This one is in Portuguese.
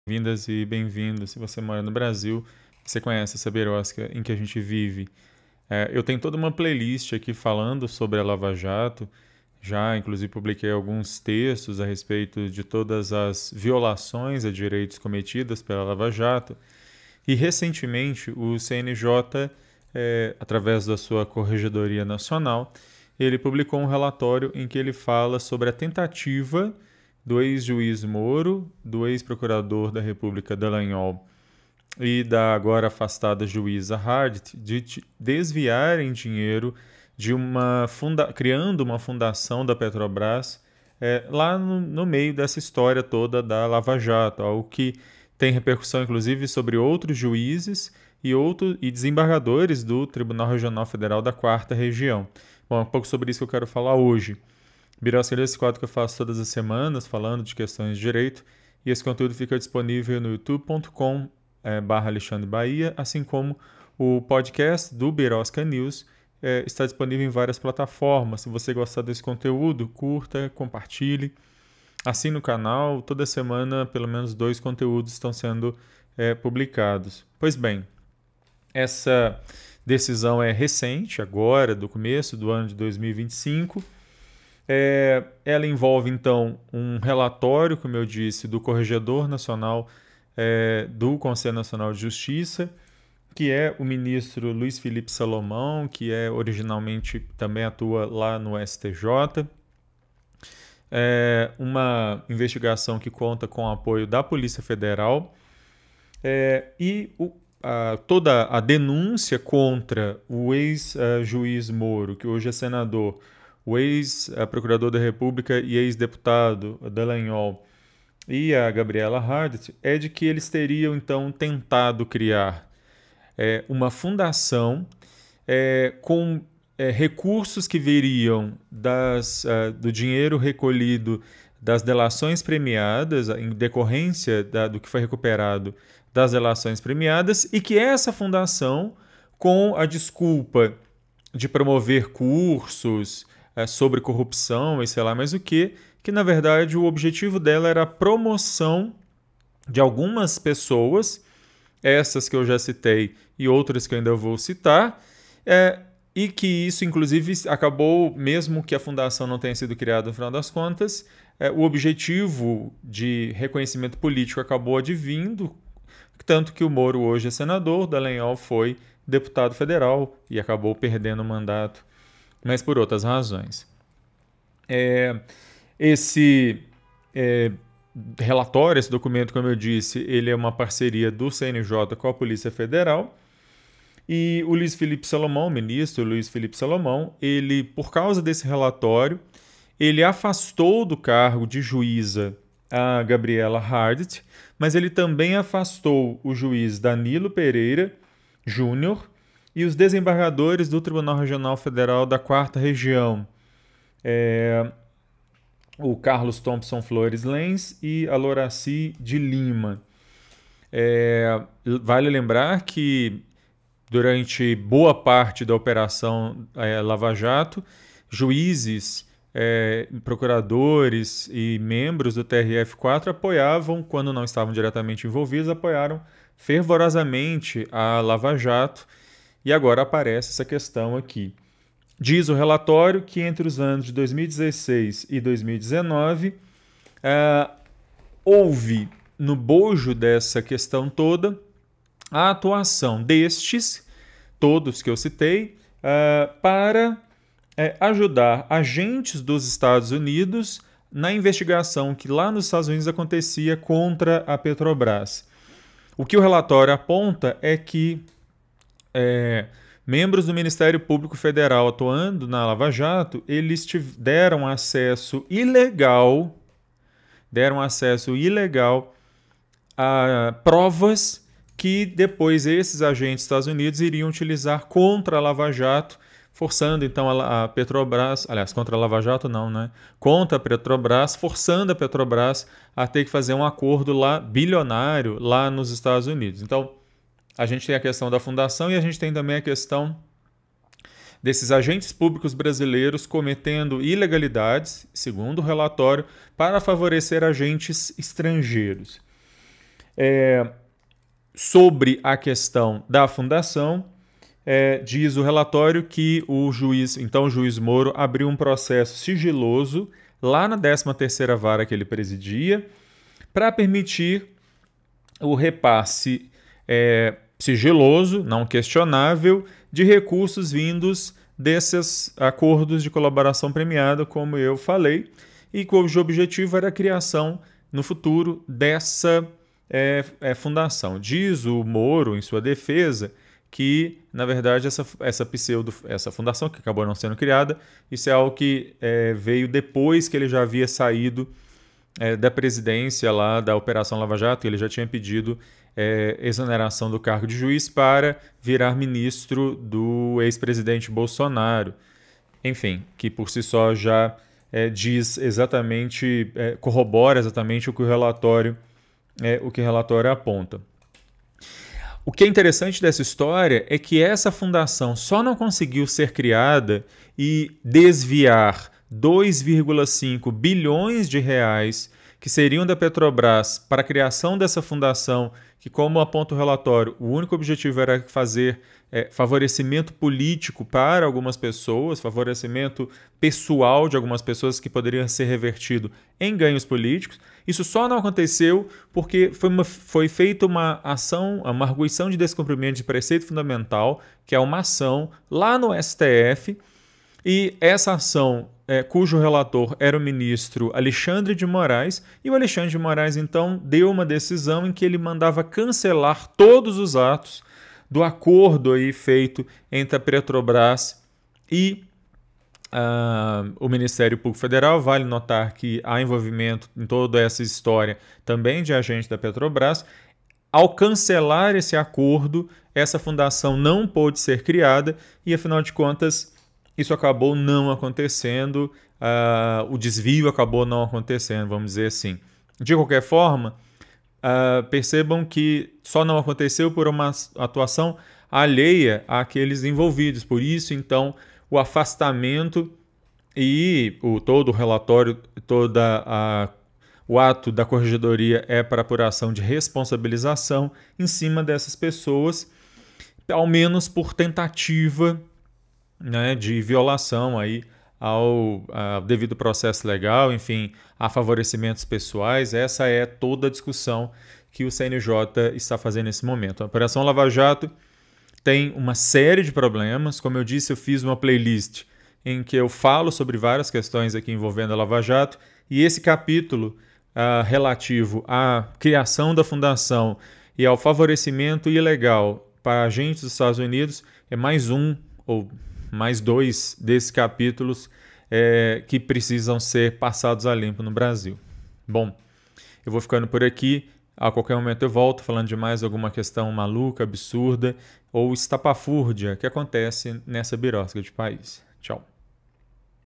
Bem-vindas e bem-vindos. Se você mora no Brasil, você conhece essa birosca em que a gente vive. Eu tenho toda uma playlist aqui falando sobre a Lava Jato. Já, inclusive, publiquei alguns textos a respeito de todas as violações a direitos cometidas pela Lava Jato. E, recentemente, o CNJ, através da sua Corregedoria Nacional, ele publicou um relatório em que ele fala sobre a tentativa do ex-juiz Moro, do ex-procurador da República Dallagnol e da agora afastada juíza Hardt de desviarem dinheiro de criando uma fundação da Petrobras lá no meio dessa história toda da Lava Jato, algo que tem repercussão inclusive sobre outros juízes e desembargadores do Tribunal Regional Federal da Quarta Região. Bom, é um pouco sobre isso que eu quero falar hoje. Birosca é esse quadro que eu faço todas as semanas, falando de questões de direito, e esse conteúdo fica disponível no youtube.com/Alexandre Bahia, assim como o podcast do Birosca News está disponível em várias plataformas. Se você gostar desse conteúdo, curta, compartilhe, assine o canal. Toda semana, pelo menos 2 conteúdos estão sendo publicados. Pois bem, essa decisão é recente, agora, do começo do ano de 2025. Ela envolve, então, um relatório, como eu disse, do Corregedor Nacional do Conselho Nacional de Justiça, que é o ministro Luiz Felipe Salomão, que originalmente também atua lá no STJ. Uma investigação que conta com o apoio da Polícia Federal toda a denúncia contra o ex-juiz Moro, que hoje é senador, o ex-procurador da República e ex-deputado Dallagnol e a Gabriela Hardt, é de que eles teriam, então, tentado criar uma fundação com recursos que viriam do dinheiro recolhido das delações premiadas, em decorrência do que foi recuperado das delações premiadas, e que essa fundação, com a desculpa de promover cursos sobre corrupção e sei lá mais o que na verdade o objetivo dela era a promoção de algumas pessoas, essas que eu já citei e outras que eu ainda vou citar, e que isso inclusive acabou, mesmo que a fundação não tenha sido criada no final das contas, o objetivo de reconhecimento político acabou advindo, tanto que o Moro hoje é senador, Dallagnol foi deputado federal e acabou perdendo o mandato, mas por outras razões. Esse relatório, esse documento, como eu disse, ele é uma parceria do CNJ com a Polícia Federal, e o Luiz Felipe Salomão, o ministro Luiz Felipe Salomão, ele, por causa desse relatório, ele afastou do cargo de juíza a Gabriela Hardt, mas ele também afastou o juiz Danilo Pereira Júnior e os desembargadores do Tribunal Regional Federal da Quarta Região, o Carlos Thompson Flores Lenz e a Loraci de Lima. Vale lembrar que durante boa parte da operação Lava Jato, juízes, procuradores e membros do TRF4 apoiavam, quando não estavam diretamente envolvidos, apoiaram fervorosamente a Lava Jato, e agora aparece essa questão aqui. Diz o relatório que entre os anos de 2016 e 2019 houve, no bojo dessa questão toda, a atuação destes, todos que eu citei, para ajudar agentes dos Estados Unidos na investigação que lá nos Estados Unidos acontecia contra a Petrobras. O que o relatório aponta é que membros do Ministério Público Federal atuando na Lava Jato, eles deram acesso ilegal a provas que depois esses agentes dos Estados Unidos iriam utilizar contra a Lava Jato, forçando então a Petrobras, aliás, contra a Lava Jato não, né? Contra a Petrobras, forçando a Petrobras a ter que fazer um acordo lá bilionário lá nos Estados Unidos. Então, a gente tem a questão da fundação e a gente tem também a questão desses agentes públicos brasileiros cometendo ilegalidades, segundo o relatório, para favorecer agentes estrangeiros. Sobre a questão da fundação, diz o relatório que o juiz Moro, abriu um processo sigiloso lá na 13ª Vara que ele presidia para permitir o repasse sigiloso, não questionável, de recursos vindos desses acordos de colaboração premiada, como eu falei, e cujo objetivo era a criação, no futuro, dessa fundação. Diz o Moro, em sua defesa, que, na verdade, essa fundação, que acabou não sendo criada, isso é algo que veio depois que ele já havia saído da presidência lá da Operação Lava Jato. Ele já tinha pedido exoneração do cargo de juiz para virar ministro do ex-presidente Bolsonaro. Enfim, que por si só já diz exatamente, corrobora exatamente o que o relatório aponta. O que é interessante dessa história é que essa fundação só não conseguiu ser criada e desviar 2,5 bilhões de reais que seriam da Petrobras para a criação dessa fundação, que, como aponta o relatório, o único objetivo era fazer favorecimento político para algumas pessoas, favorecimento pessoal de algumas pessoas que poderiam ser revertido em ganhos políticos. Isso só não aconteceu porque foi feita uma ação, uma arguição de descumprimento de preceito fundamental, que é uma ação lá no STF, e essa ação, cujo relator era o ministro Alexandre de Moraes, e o Alexandre de Moraes, então, deu uma decisão em que ele mandava cancelar todos os atos do acordo aí feito entre a Petrobras e o Ministério Público Federal. Vale notar que há envolvimento em toda essa história também de agentes da Petrobras. Ao cancelar esse acordo, essa fundação não pôde ser criada e, afinal de contas, isso acabou não acontecendo, o desvio acabou não acontecendo, vamos dizer assim. De qualquer forma, percebam que só não aconteceu por uma atuação alheia àqueles envolvidos. Por isso, então, o afastamento e todo o relatório, o ato da corregedoria é para apuração de responsabilização em cima dessas pessoas, ao menos por tentativa, né, de violação aí ao devido processo legal, enfim, a favorecimentos pessoais. Essa é toda a discussão que o CNJ está fazendo nesse momento. A Operação Lava Jato tem uma série de problemas. Como eu disse, eu fiz uma playlist em que eu falo sobre várias questões aqui envolvendo a Lava Jato, e esse capítulo relativo à criação da fundação e ao favorecimento ilegal para agentes dos Estados Unidos é mais um ou mais dois desses capítulos que precisam ser passados a limpo no Brasil. Bom, eu vou ficando por aqui. A qualquer momento eu volto falando de mais alguma questão maluca, absurda ou estapafúrdia que acontece nessa birosca de país. Tchau.